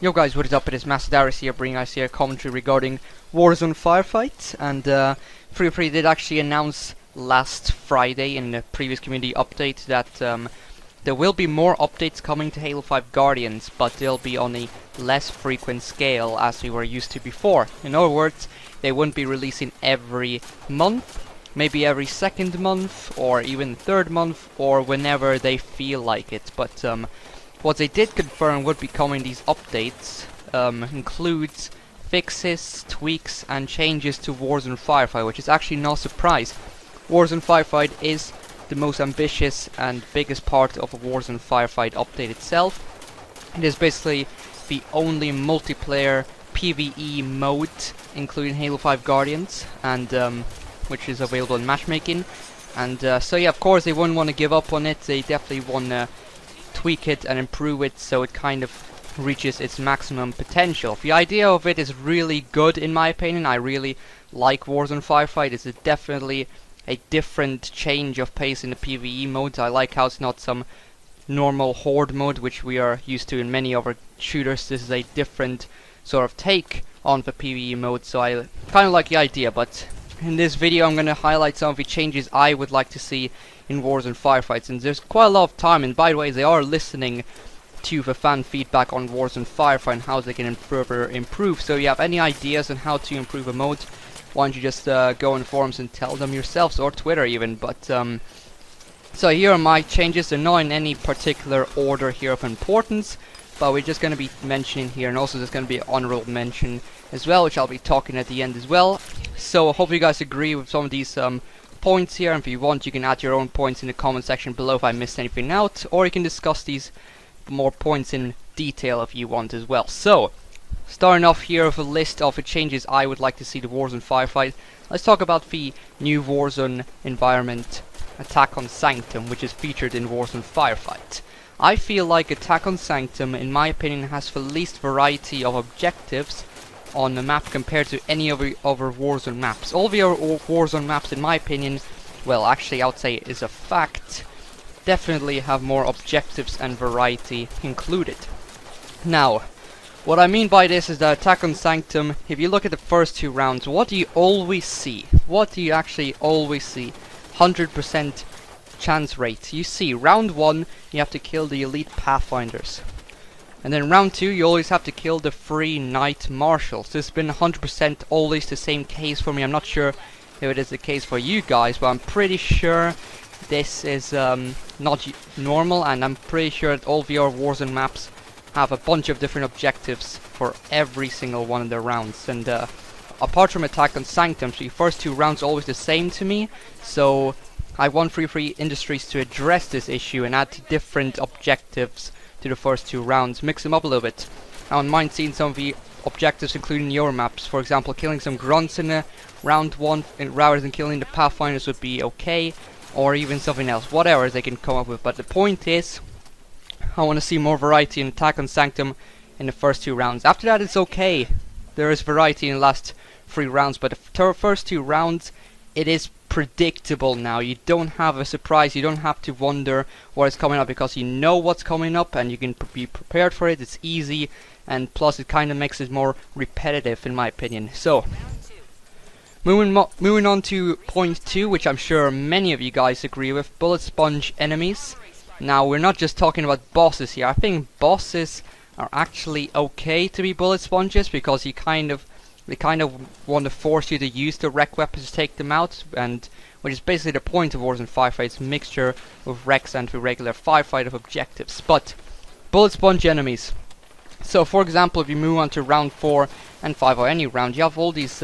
Yo guys, what is up? It is Master here, bringing us here commentary regarding Warzone Firefight. And Free did actually announce last Friday in the previous community update that there will be more updates coming to Halo 5 Guardians, but they'll be on a less frequent scale as we were used to before. In other words, they wouldn't be releasing every month, maybe every second month, or even third month, or whenever they feel like it. But what they did confirm would be coming these updates includes fixes, tweaks and changes to Warzone Firefight, which is actually no surprise. Warzone Firefight is the most ambitious and biggest part of a Warzone Firefight update itself. It is basically the only multiplayer PvE mode including Halo 5 Guardians, and which is available in matchmaking. And so yeah, of course they wouldn't want to give up on it. They definitely want to tweak it and improve it so it kind of reaches its maximum potential. The idea of it is really good in my opinion. I really like Warzone Firefight. It's definitely a different change of pace in the PvE modes. I like how it's not some normal horde mode which we are used to in many other shooters. This is a different sort of take on the PvE mode, so I kind of like the idea. But in this video I'm going to highlight some of the changes I would like to see in Warzone Firefights, and there's quite a lot of time, and by the way they are listening to the fan feedback on Warzone Firefight and how they can further improve. So if you have any ideas on how to improve a mode, why don't you just go in forums and tell them yourselves, or Twitter even. But so here are my changes. They're not in any particular order here of importance, but we're just going to be mentioning here, and also there's going to be an honorable mention as well, which I'll be talking at the end as well. So I hope you guys agree with some of these points here, and if you want you can add your own points in the comment section below if I missed anything out, or you can discuss these more points in detail if you want as well. So starting off here with a list of the changes I would like to see to Warzone Firefight, let's talk about the new Warzone Environment Attack on Sanctum, which is featured in Warzone Firefight. I feel like Attack on Sanctum, in my opinion, has the least variety of objectives on the map compared to any other Warzone maps. All the other Warzone maps, in my opinion, well, actually I would say is a fact, definitely have more objectives and variety included. Now, what I mean by this is that Attack on Sanctum, if you look at the first two rounds, what do you always see? What do you actually always see? 100% chance rate. You see, round 1, you have to kill the elite pathfinders. And then round 2, you always have to kill the 3 knight marshals. This has been 100% always the same case for me. I'm not sure if it is the case for you guys, but I'm pretty sure this is not normal, and I'm pretty sure that all the other Warzone maps have a bunch of different objectives for every single one of the rounds. And apart from Attack on Sanctum, the first two rounds are always the same to me, so I want Free Industries to address this issue and add different objectives to the first two rounds, mix them up a little bit. I wouldn't mind seeing some of the objectives including your maps. For example, killing some grunts in round 1 rather than killing the pathfinders would be okay, or even something else, whatever they can come up with. But the point is, I want to see more variety in Attack on Sanctum in the first two rounds. After that it's okay, there is variety in the last 3 rounds, but the first 2 rounds, it is predictable now. You don't have a surprise, you don't have to wonder what is coming up, because you know what's coming up and you can be prepared for it. It's easy, and plus it kind of makes it more repetitive in my opinion. So moving on to point 2, which I'm sure many of you guys agree with, bullet sponge enemies. Now we're not just talking about bosses here. I think bosses are actually okay to be bullet sponges, because they kind of want to force you to use the rec weapons to take them out, and which is basically the point of Warzone Firefight. It's a mixture of recs and the regular firefight of objectives. But bullet sponge enemies. So for example, if you move on to round 4 and 5, or any round, you have all these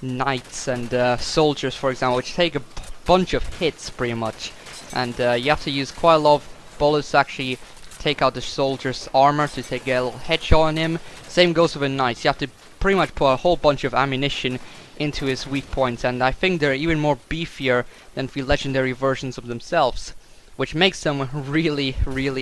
knights and soldiers, for example, which take a bunch of hits pretty much, and you have to use quite a lot of bullets to actually take out the soldier's armor, to take a little headshot on him. Same goes with the knights. You have to pretty much put a whole bunch of ammunition into his weak points, and I think they're even more beefier than the legendary versions of themselves, which makes them really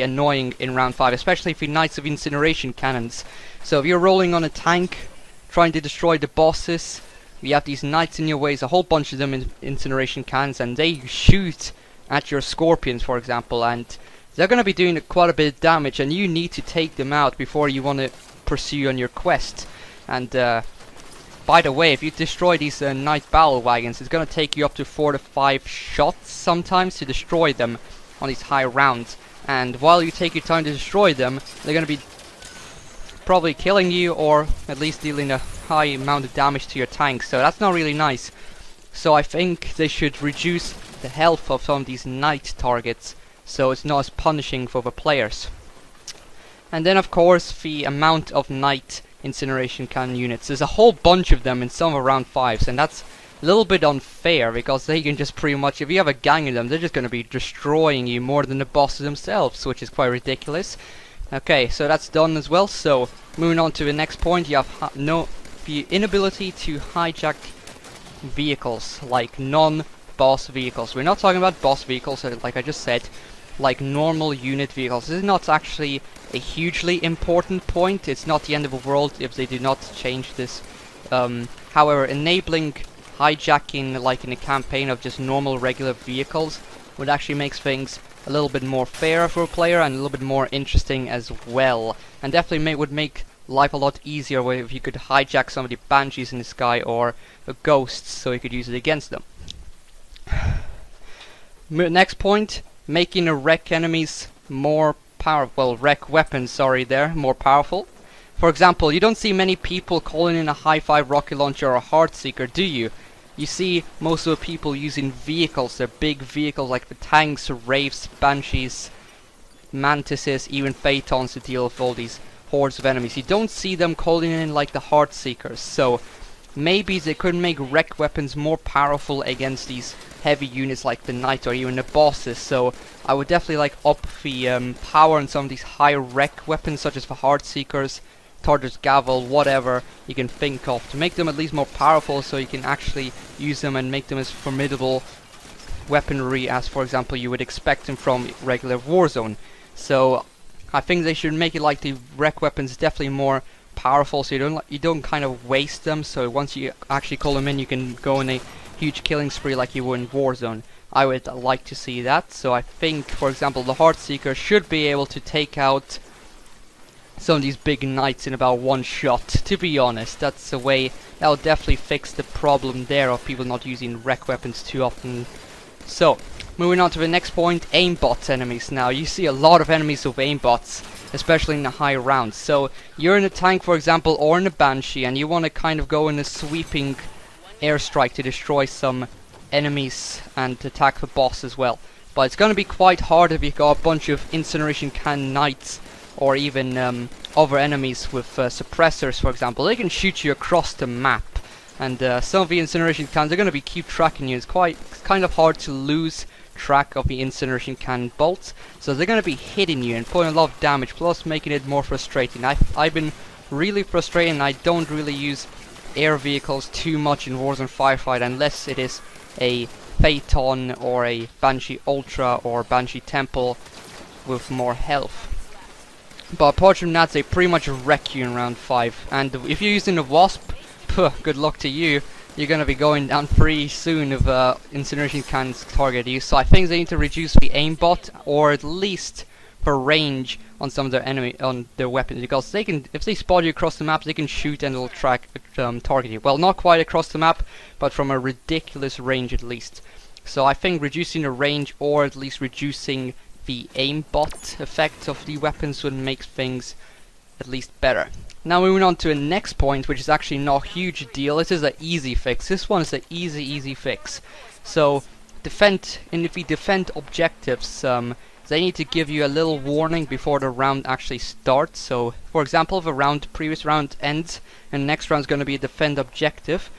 annoying in round 5, especially if the knights have incineration cannons. So if you're rolling on a tank trying to destroy the bosses, you have these knights in your ways, a whole bunch of them in incineration cannons, and they shoot at your scorpions, for example, and they're gonna be doing quite a bit of damage, and you need to take them out before you want to pursue on your quest. And by the way, if you destroy these night battle wagons, it's gonna take you up to 4 to 5 shots sometimes to destroy them on these high rounds. And while you take your time to destroy them, they're gonna be probably killing you, or at least dealing a high amount of damage to your tank, so that's not really nice. So I think they should reduce the health of some of these night targets, so it's not as punishing for the players. And then of course the amount of night incineration cannon units. There's a whole bunch of them in some of round 5s, and that's a little bit unfair, because they can just pretty much, if you have a gang of them, they're just going to be destroying you more than the bosses themselves, which is quite ridiculous. Okay, so that's done as well. So moving on to the next point, you have the inability to hijack vehicles, like non-boss vehicles. We're not talking about boss vehicles, like I just said, like normal unit vehicles. This is not actually a hugely important point. It's not the end of the world if they do not change this. However, enabling hijacking, like in a campaign, of just normal regular vehicles would actually make things a little bit more fair for a player, and a little bit more interesting as well, and definitely would make life a lot easier if you could hijack some of the banshees in the sky or ghosts, so you could use it against them. Next point, making the wreck enemies more powerful, wreck weapons, sorry, there, more powerful. For example, you don't see many people calling in a high-five rocket launcher or a heartseeker, do you? You see most of the people using vehicles. They're big vehicles like the tanks, wraiths, banshees, mantises, even phaetons to deal with all these hordes of enemies. You don't see them calling in like the heartseekers, so maybe they could make wreck weapons more powerful against these heavy units like the knight or even the bosses. So I would definitely like up the power on some of these high wreck weapons, such as the heartseekers, Tartar's Gavel, whatever you can think of, to make them at least more powerful, so you can actually use them and make them as formidable weaponry as, for example, you would expect them from regular Warzone. So I think they should make it like the wreck weapons definitely more powerful, so you don't kind of waste them. So once you actually call them in, you can go on a huge killing spree like you would in Warzone. I would like to see that. So I think, for example, the Heartseeker should be able to take out some of these big knights in about one shot. To be honest, that's a way that will definitely fix the problem there of people not using wreck weapons too often. So moving on to the next point, aimbot enemies. Now you see a lot of enemies with aimbots, especially in the high rounds. So you're in a tank, for example, or in a banshee, and you want to kind of go in a sweeping airstrike to destroy some enemies and attack the boss as well. But it's going to be quite hard if you got a bunch of incineration can knights, or even other enemies with suppressors, for example. They can shoot you across the map, and some of the incineration cannons are going to be keep tracking you. It's kind of hard to lose track of the incineration cannon bolts, so they're going to be hitting you and putting a lot of damage, plus making it more frustrating. I've been really frustrated, and I don't really use air vehicles too much in Warzone Firefight unless it is a Phaeton or a Banshee Ultra or Banshee Temple with more health. But apart from that, they pretty much wreck you in round 5. And if you're using a Wasp, good luck to you. You're going to be going down pretty soon if incineration cannons target you. So I think they need to reduce the aimbot, or at least for range on some of their weapons, because they can, if they spot you across the map, they can shoot and it'll target you. Well, not quite across the map, but from a ridiculous range at least. So I think reducing the range, or at least reducing the aimbot effect of the weapons, would make things at least better. Now moving on to the next point, which is actually not a huge deal. This is an easy fix. This one is an easy fix. So if we defend objectives, they need to give you a little warning before the round actually starts. So for example, if a previous round ends and the next round is going to be a defend objective,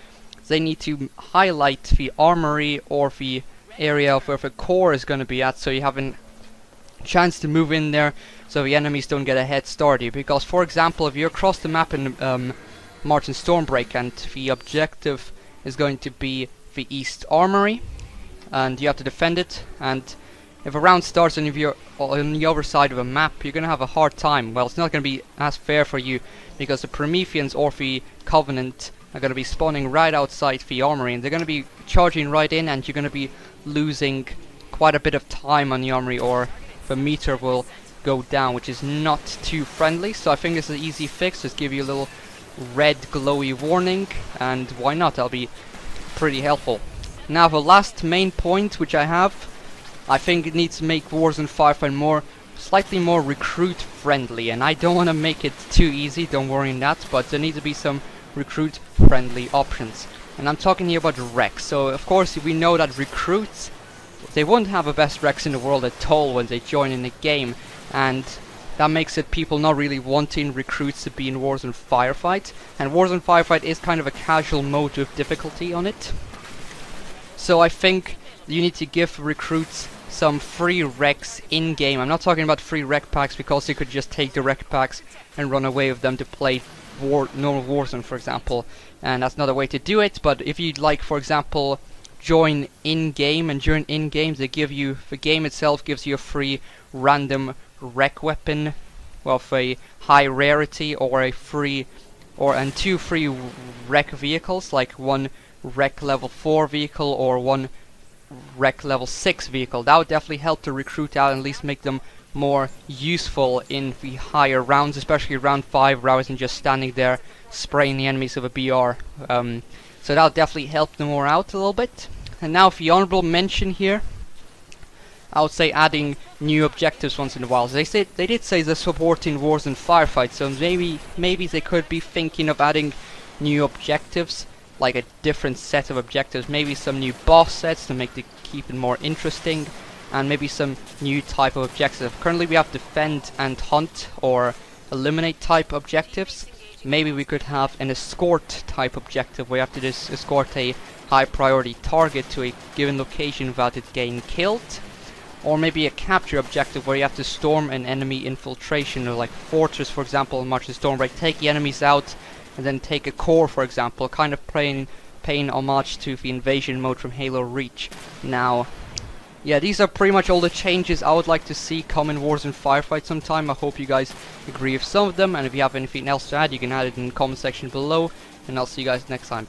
they need to highlight the armory or the area of where the core is going to be at, so you have a chance to move in there, so the enemies don't get a head start you. Because for example, if you're across the map in Martin Stormbreak and the objective is going to be the East Armory and you have to defend it, and if a round starts and if you're on the other side of a map, you're going to have a hard time. Well, it's not going to be as fair for you, because the Prometheans or the Covenant are going to be spawning right outside the armory, and they're going to be charging right in, and you're going to be losing quite a bit of time on the armory, or the meter will go down, which is not too friendly. So I think this is an easy fix. Just give you a little red glowy warning, and why not? That'll be pretty helpful. Now the last main point which I have, I think it needs to make Warzone Firefight slightly more recruit friendly, and I don't want to make it too easy, don't worry in that, but there need to be some recruit friendly options. And I'm talking here about recs. So of course we know that recruits, they won't have the best recs in the world at all when they join in the game, and that makes it people not really wanting recruits to be in Warzone Firefight. And Warzone Firefight is kind of a casual mode with difficulty on it. So I think you need to give recruits some free recs in-game. I'm not talking about free rec packs, because you could just take the rec packs and run away with them to play normal Warzone, for example. And that's not a way to do it, but if you'd like, for example, join in-game, and during in-game the game itself gives you a free random rec weapon of a high rarity, or and 2 free rec vehicles, like 1 rec level 4 vehicle or 1 rec level 6 vehicle. That would definitely help to recruit out, and at least make them more useful in the higher rounds, especially round 5, rather than just standing there spraying the enemies with a BR. So that'll definitely help them more out a little bit. And now for the honorable mention here, I would say adding new objectives once in a while. They did say they're supporting Warzone Firefight, so maybe they could be thinking of adding new objectives, like a different set of objectives, maybe some new boss sets to keep it more interesting, and maybe some new type of objectives. Currently we have defend and hunt or eliminate type objectives. Maybe we could have an escort type objective where you have to just escort a high priority target to a given location without it getting killed. Or maybe a capture objective where you have to storm an enemy infiltration, or like Fortress, for example, in March of Stormbreak, take the enemies out and then take a core, for example, kind of paying homage to the invasion mode from Halo Reach. Now, yeah, these are pretty much all the changes I would like to see come in Warzone Firefight sometime. I hope you guys agree with some of them, and if you have anything else to add, you can add it in the comment section below, and I'll see you guys next time.